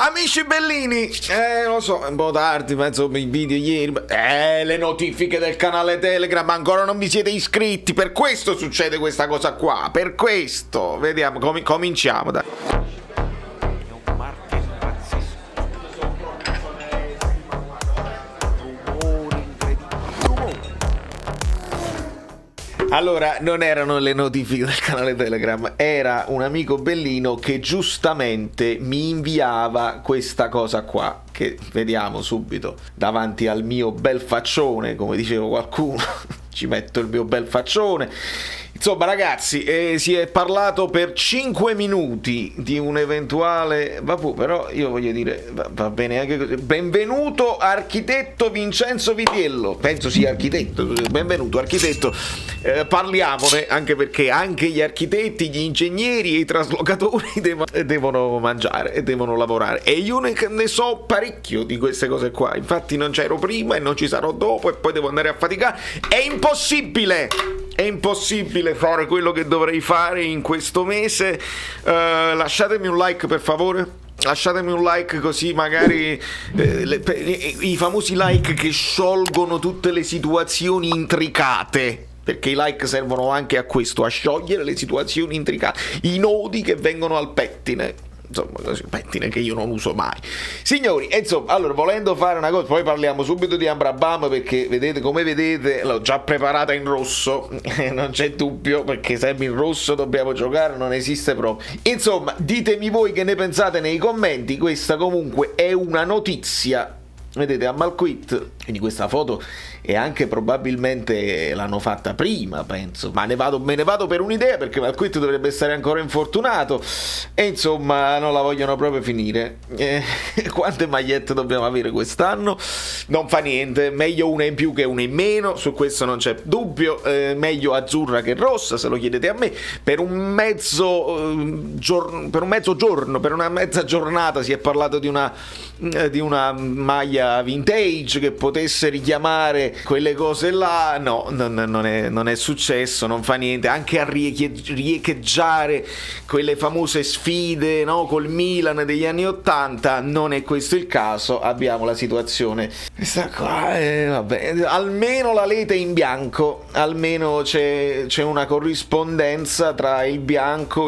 Amici bellini, lo so, è un po' tardi, penso i video ieri, le notifiche del canale Telegram, ancora non vi siete iscritti, per questo succede questa cosa qua, per questo. Vediamo, cominciamo, dai. Allora, non erano le notifiche del canale Telegram, era un amico bellino che giustamente mi inviava questa cosa qua, che vediamo subito davanti al mio bel faccione, come diceva qualcuno, ci metto il mio bel faccione. Insomma ragazzi, si è parlato per 5 minuti di un eventuale, vabbè, però io voglio dire, va bene anche così. Benvenuto architetto Vincenzo Vitiello, penso sia architetto, benvenuto architetto, parliamone, anche perché anche gli architetti, gli ingegneri e i traslocatori devono mangiare e devono lavorare, e io ne so parecchio di queste cose qua, infatti non c'ero prima e non ci sarò dopo e poi devo andare a faticare, è impossibile fare quello che dovrei fare in questo mese. Lasciatemi un like per favore. Lasciatemi un like, così magari i famosi like che sciolgono tutte le situazioni intricate, perché i like servono anche a questo, a sciogliere le situazioni intricate, i nodi che vengono al pettine. Insomma, così, pettine che io non uso mai. Signori, insomma, allora, volendo fare una cosa, poi parliamo subito di Ambrabam, perché vedete, come vedete, l'ho già preparata in rosso, non c'è dubbio, perché sempre in rosso dobbiamo giocare, non esiste proprio. Insomma, ditemi voi che ne pensate nei commenti. Questa comunque è una notizia. Vedete, Amalquit, quindi questa foto, e anche probabilmente l'hanno fatta prima, penso, ma me ne vado per un'idea, perché Amalquit dovrebbe stare ancora infortunato e insomma non la vogliono proprio finire. Quante magliette dobbiamo avere quest'anno? Non fa niente, meglio una in più che una in meno, su questo non c'è dubbio, meglio azzurra che rossa, se lo chiedete a me. Per un mezzo giorno, per una mezza giornata si è parlato di una maglia vintage che potesse richiamare quelle cose là. No, non è successo, non fa niente. Anche a riecheggiare quelle famose sfide, no, col Milan degli anni '80, non è questo il caso. Abbiamo la situazione questa qua, vabbè, almeno la lete è in bianco, almeno c'è una corrispondenza tra il bianco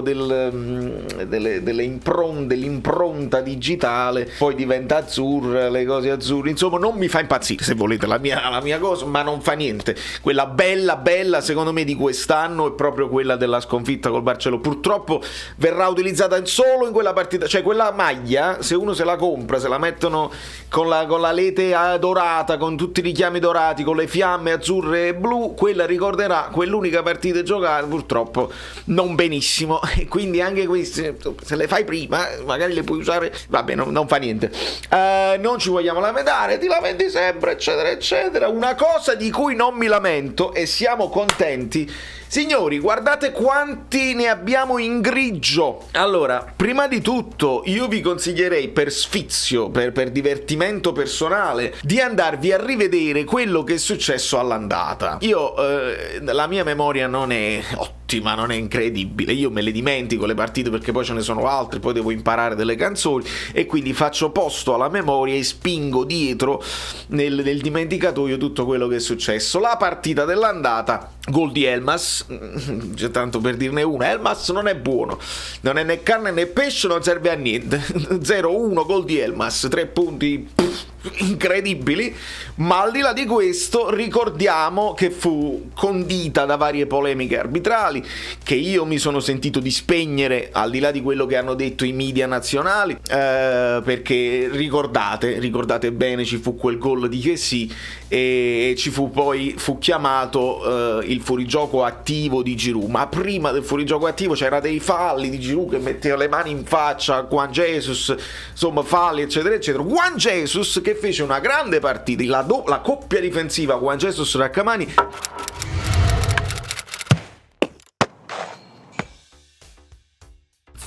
dell'impronta digitale, poi diventa azzurro, le cose azzurre, insomma non mi fa impazzire, se volete, la mia cosa, ma non fa niente. Quella bella secondo me di quest'anno è proprio quella della sconfitta col Barcellona. Purtroppo verrà utilizzata solo in quella partita, cioè quella maglia, se uno se la compra, se la mettono con la lete dorata, con tutti i richiami dorati, con le fiamme azzurre e blu, quella ricorderà quell'unica partita giocata, purtroppo non benissimo, e quindi anche queste, se le fai prima magari le puoi usare, vabbè, non fa niente. Non ci vogliamo lamentare, ti lamenti sempre, eccetera eccetera. Una cosa di cui non mi lamento e siamo contenti, signori, guardate quanti ne abbiamo in grigio. Allora, prima di tutto io vi consiglierei, per sfizio, per divertimento personale, di andarvi a rivedere quello che è successo all'andata. Io la mia memoria non è ottima, non è incredibile, io me le dimentico le partite, perché poi ce ne sono altre, poi devo imparare delle canzoni e quindi faccio posto alla memoria e spingo dietro nel dimenticatoio tutto quello che è successo. La partita dell'andata, gol di Elmas, c'è tanto per dirne una. Elmas non è buono, non è né carne né pesce, non serve a niente. 0-1, gol di Elmas, 3 punti incredibili, ma al di là di questo ricordiamo che fu condita da varie polemiche arbitrali che io mi sono sentito di spegnere, al di là di quello che hanno detto i media nazionali, perché ricordate bene, ci fu quel gol di Chessy e fu chiamato il fuorigioco attivo di Giroud, ma prima del fuorigioco attivo c'era dei falli di Giroud che metteva le mani in faccia a Juan Jesus, insomma falli eccetera eccetera. Juan Jesus che fece una grande partita, la coppia difensiva Juan Jesus Raccamani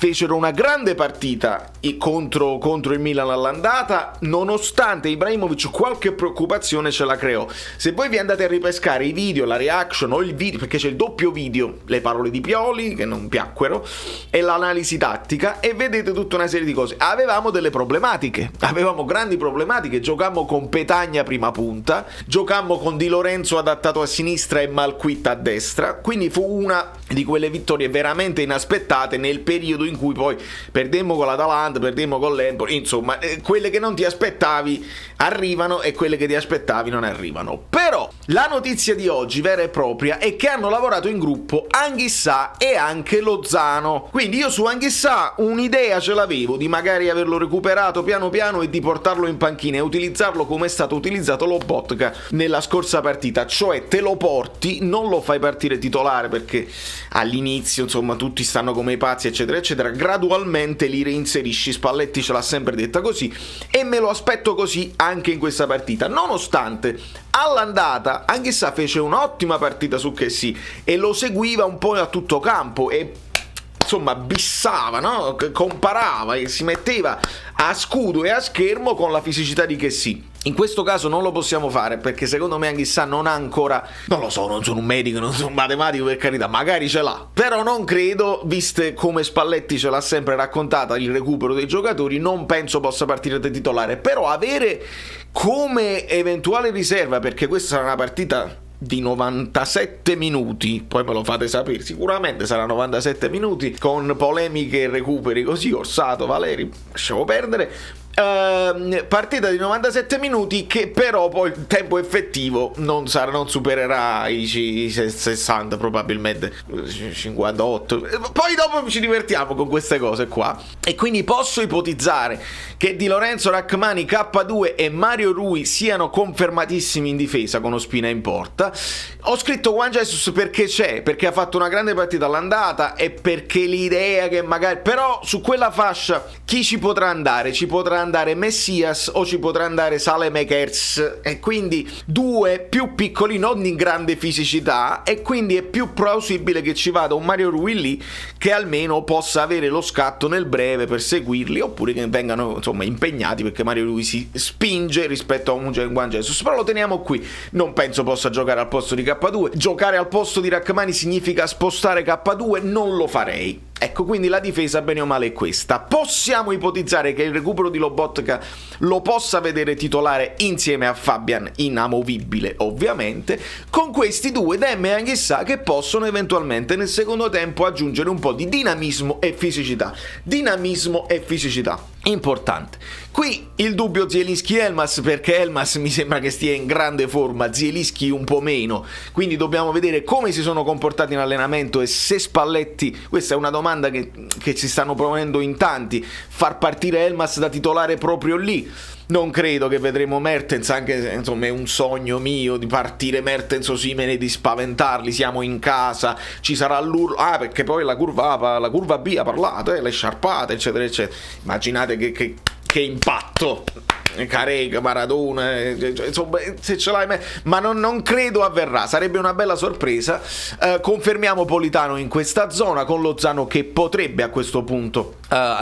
fecero una grande partita contro il Milan all'andata, nonostante Ibrahimovic qualche preoccupazione ce la creò. Se voi vi andate a ripescare i video, la reaction o il video, perché c'è il doppio video, le parole di Pioli che non piacquero e l'analisi tattica, e vedete tutta una serie di cose. Avevamo delle problematiche, avevamo grandi problematiche, giocammo con Petagna prima punta, giocammo con Di Lorenzo adattato a sinistra e Malquit a destra, quindi fu una di quelle vittorie veramente inaspettate nel periodo in cui poi perdemmo con l'Atalanta, perdemmo con l'Empoli, insomma, quelle che non ti aspettavi arrivano e quelle che ti aspettavi non arrivano. Però la notizia di oggi vera e propria è che hanno lavorato in gruppo Anghissà e anche Lozano. Quindi io su Anghissà un'idea ce l'avevo di magari averlo recuperato piano piano e di portarlo in panchina e utilizzarlo come è stato utilizzato Lobotka nella scorsa partita, cioè te lo porti, non lo fai partire titolare perché all'inizio insomma tutti stanno come i pazzi eccetera eccetera, gradualmente li reinserisci. Spalletti ce l'ha sempre detta così e me lo aspetto così anche in questa partita, nonostante all'andata Anghissà fece un'ottima partita su Kessie e lo seguiva un po' a tutto campo e insomma bissava, no? Comparava e si metteva a scudo e a schermo con la fisicità di Kessie. In questo caso non lo possiamo fare perché secondo me Anghissà non ha ancora, non lo so, non sono un medico, non sono un matematico, per carità, magari ce l'ha, però non credo, viste come Spalletti ce l'ha sempre raccontata il recupero dei giocatori, non penso possa partire da titolare. Però avere come eventuale riserva, perché questa sarà una partita di 97 minuti, poi me lo fate sapere, sicuramente sarà 97 minuti con polemiche e recuperi così, Orsato, Valeri, lasciamo perdere. Partita di 97 minuti che però poi il tempo effettivo non supererà i 60, probabilmente 58. Poi dopo ci divertiamo con queste cose qua e quindi posso ipotizzare che Di Lorenzo, Rachmani, K2 e Mario Rui siano confermatissimi in difesa con Ospina in porta. Ho scritto Juan Jesus perché ha fatto una grande partita all'andata e perché l'idea che magari, però su quella fascia chi ci potrà andare? Ci potrà andare Messias o ci potrà andare Saelemaekers, e quindi due più piccoli, non in grande fisicità, e quindi è più plausibile che ci vada un Mario Rui lì che almeno possa avere lo scatto nel breve per seguirli, oppure che vengano insomma impegnati, perché Mario Rui si spinge rispetto a un Juan Jesus. Però lo teniamo qui, non penso possa giocare al posto di K2. Giocare al posto di Rachmani significa spostare K2, non lo farei. Ecco, quindi la difesa bene o male è questa. Possiamo ipotizzare che il recupero di Lobotka lo possa vedere titolare insieme a Fabian, inamovibile ovviamente, con questi due Demme e Anghissà che possono eventualmente nel secondo tempo aggiungere un po' di dinamismo e fisicità. Dinamismo e fisicità, importante. Qui il dubbio Zielinski-Elmas, perché Elmas mi sembra che stia in grande forma, Zielinski un po' meno, quindi dobbiamo vedere come si sono comportati in allenamento e se Spalletti, questa è una domanda che si stanno ponendo in tanti, far partire Elmas da titolare proprio lì. Non credo che vedremo Mertens, anche se insomma è un sogno mio di partire Mertens o Osimhen, di spaventarli, siamo in casa, ci sarà l'urlo, perché poi la curva B ha parlato, le sciarpate eccetera eccetera, immaginate che impatto, Carega, Maradona, insomma, se ce l'hai, ma non credo avverrà, sarebbe una bella sorpresa. Confermiamo Politano in questa zona con Lozano che potrebbe a questo punto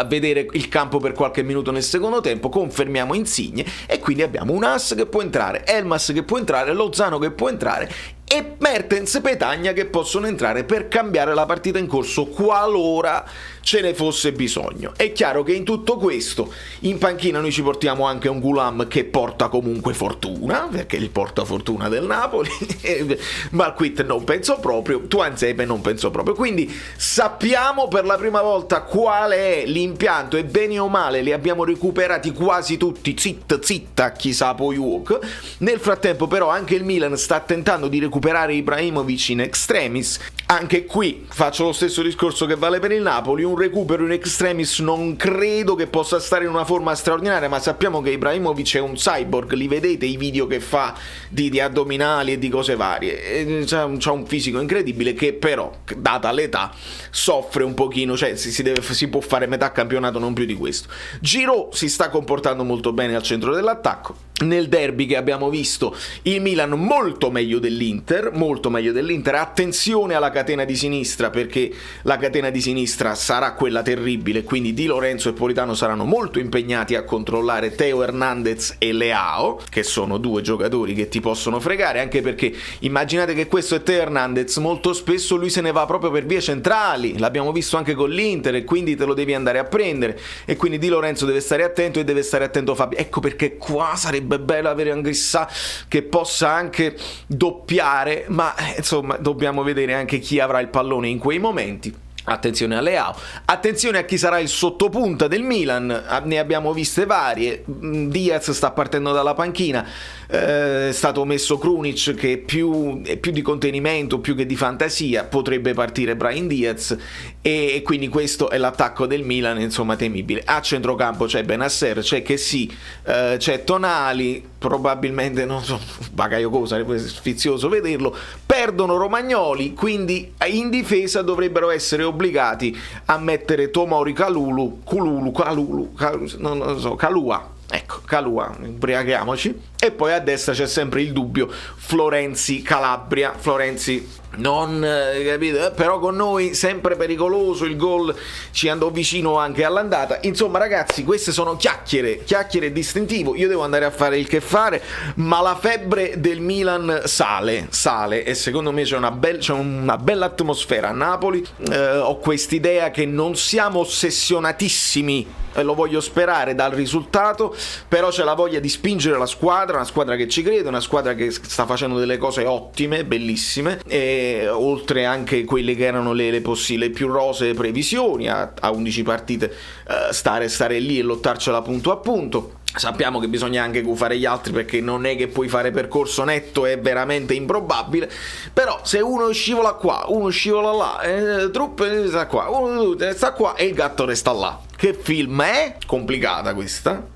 vedere il campo per qualche minuto nel secondo tempo, confermiamo Insigne e quindi abbiamo un As che può entrare, Elmas che può entrare, Lozano che può entrare e Mertens e Petagna che possono entrare per cambiare la partita in corso qualora ce ne fosse bisogno. È chiaro che in tutto questo in panchina noi ci portiamo anche un Gulam che porta comunque fortuna, perché il portafortuna del Napoli, Malquit non penso proprio, Tuanzebe non penso proprio, quindi sappiamo per la prima volta qual è l'impianto e bene o male li abbiamo recuperati quasi tutti, zitta chissà poi walk. Nel frattempo però anche il Milan sta tentando di recuperare Ibrahimovic in extremis. Anche qui faccio lo stesso discorso che vale per il Napoli, un recupero in extremis non credo che possa stare in una forma straordinaria, ma sappiamo che Ibrahimovic è un cyborg, li vedete i video che fa di addominali e di cose varie, c'ha un fisico incredibile che però, data l'età, soffre un pochino, cioè si può fare metà campionato, non più di questo. Giroud si sta comportando molto bene al centro dell'attacco. Nel derby che abbiamo visto il Milan molto meglio dell'Inter, attenzione alla catena di sinistra, perché la catena di sinistra sarà quella terribile, quindi Di Lorenzo e Politano saranno molto impegnati a controllare Theo Hernandez e Leao, che sono due giocatori che ti possono fregare, anche perché immaginate che questo è Theo Hernandez, molto spesso lui se ne va proprio per vie centrali, l'abbiamo visto anche con l'Inter, e quindi te lo devi andare a prendere, e quindi Di Lorenzo deve stare attento e deve stare attento Fabio. Ecco perché qua sarebbe bello avere Anguissa che possa anche doppiare, ma insomma dobbiamo vedere anche chi avrà il pallone in quei momenti. Attenzione a Leao, attenzione a chi sarà il sottopunta del Milan, ne abbiamo viste varie. Diaz sta partendo dalla panchina, è stato messo Krunic che è più di contenimento più che di fantasia, potrebbe partire Brahim Diaz, e quindi questo è l'attacco del Milan, insomma temibile. A centrocampo c'è Benasser, c'è Kessie, c'è Tonali, probabilmente non so, Bakayoko, sarebbe sfizioso vederlo, perdono Romagnoli, quindi in difesa dovrebbero essere obbligati a mettere Tomori Kalulu, non so, Kalua, ubriachiamoci, e poi a destra c'è sempre il dubbio Florenzi Calabria, Florenzi non capito, però con noi sempre pericoloso, il gol ci andò vicino anche all'andata. Insomma ragazzi, queste sono chiacchiere distintivo, io devo andare a fare il che fare, ma la febbre del Milan sale, e secondo me c'è una bella atmosfera a Napoli. Ho quest'idea che non siamo ossessionatissimi, lo voglio sperare, dal risultato, però c'è la voglia di spingere la squadra, una squadra che ci crede, una squadra che sta facendo delle cose ottime, bellissime, e oltre anche quelle che erano le più rosee previsioni, a 11 partite stare lì e lottarcela punto a punto. Sappiamo che bisogna anche gufare gli altri, perché non è che puoi fare percorso netto, è veramente improbabile, però se uno scivola qua, uno scivola là, Truppe sta qua, uno sta qua e il gatto resta là. Che film è? Complicata questa.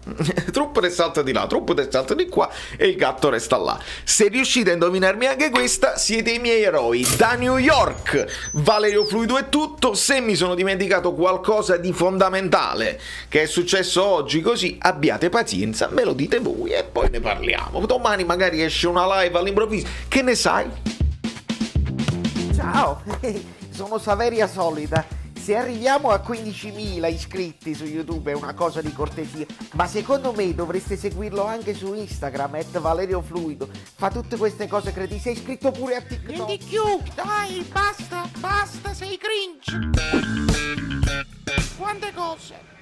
Truppe ne salta di là, Truppe ne salta di qua e il gatto resta là. Se riuscite a indovinarmi anche questa, siete i miei eroi. Da New York, Valerio Fluido è tutto. Se mi sono dimenticato qualcosa di fondamentale che è successo oggi, così abbiate pazienza, me lo dite voi e poi ne parliamo. Domani magari esce una live all'improvviso, che ne sai? Ciao, sono Saveria Solida. Se arriviamo a 15.000 iscritti su YouTube è una cosa di cortesia, ma secondo me dovreste seguirlo anche su Instagram, @ValerioFluido. Fa tutte queste cose cretine. Sei iscritto pure a TikTok. Prendi più, dai, basta, sei cringe. Quante cose.